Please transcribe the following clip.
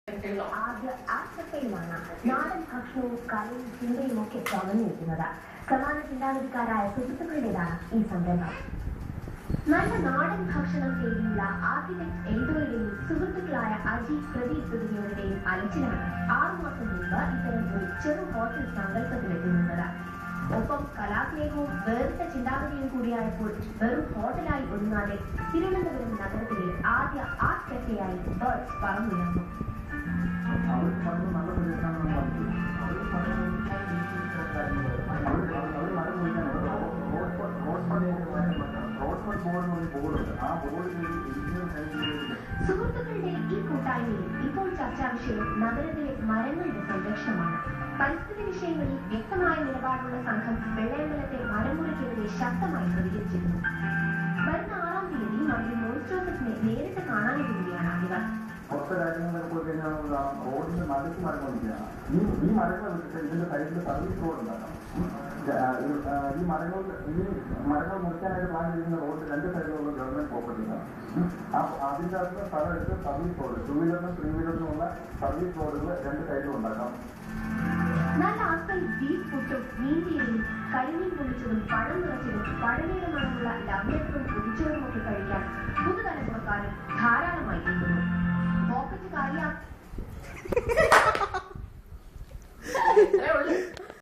ആദ്യ ആശക്കയുമാണ് നാടൻ ഭക്ഷണവും കലയും ചിന്തയും ഒക്കെ തുറന്നിരിക്കുന്നത്. സമാന ചിന്താഗതിക്കാരായ സുഹൃത്തുക്കളുടേതാണ് ഈ സംരംഭം. നല്ല നാടൻ ഭക്ഷണം തേടിയുള്ള ആർക്കിടെക്ട് എൽദോയുടെയും സുഹൃത്തുക്കളായ അജി, പ്രദീപ് തുടങ്ങിയവരുടെയും അലച്ചിലാണ് 6 മാസം മുമ്പ് ഇത്തരം ഒരു ചെറു ഹോട്ടൽ സങ്കല്പത്തിലെത്തുന്നത്. ഒപ്പം കലാസ്നേഹവും വേറിട്ട ചിന്താഗതിയും കൂടിയായപ്പോൾ വെറും ഹോട്ടലായി ഒതുങ്ങാതെ തിരുവനന്തപുരം നഗരത്തിലെ ആദ്യ ആർട്ട് കഫേയായി ബേർഡ്സ് പറന്നുയർന്നു. സുഹൃത്തുക്കളുടെ ഈ കൂട്ടായ്മയിൽ ഇപ്പോൾ ചർച്ചാ വിഷയം നഗരത്തിലെ മരങ്ങളുടെ സംരക്ഷണമാണ്. പരിസ്ഥിതി വിഷയങ്ങളിൽ വ്യക്തമായ നിലപാടുള്ള സംഘം വെള്ളയമ്പലത്തെ മരമുറിക്കെതിരെ ശക്തമായി പ്രതികരിച്ചിരുന്നു. വരുന്ന 6-ാം തീയതി മന്ത്രി മോൻസ് ജോസഫിനെ നേരിട്ട് കാണാനെത്തുകയാണ് ഇവർ. പുറത്തെ രാജ്യങ്ങളിൽ പോയി കഴിഞ്ഞാൽ റോഡിന്റെ നടുക്ക് മരങ്ങളിരിക്കുകയാണ്. ഈ മരങ്ങൾ വെച്ചിട്ട് ഇതിന്റെ സൈഡിൽ സർവീസ് റോഡ് ഉണ്ടാക്കണം. ഈ മരങ്ങൾ മുറിക്കാനായിട്ട് പ്ലാൻ ചെയ്യുന്ന റോഡ് 2 സൈഡിലുള്ള ഗവൺമെന്റ് പ്രോപ്പർട്ടിയാണ്. അതിന്റെ അകത്ത് സ്ഥലം എടുത്ത് സർവീസ് റോഡ്, 2 വീലറിനും 3 വീലറിനുമുള്ള സർവീസ് റോഡുകൾ 2 സൈഡിലും ഉണ്ടാക്കാം. നല്ല ആസ്ഫൽ ബീഫ് പുട്ടും മീൻപീരിയും കരിമീൻ പൊളിച്ചതും പഴം നിറച്ചതും പഴമയുടെ മണമുള്ള ലവ്യത്തും പൊതിച്ചോറും ഒക്കെ കഴിക്കാൻ പുതുതലമുറക്കാരും ധാരാളമായി എത്തുന്നു. പോക്കറ്റ് കാര്യം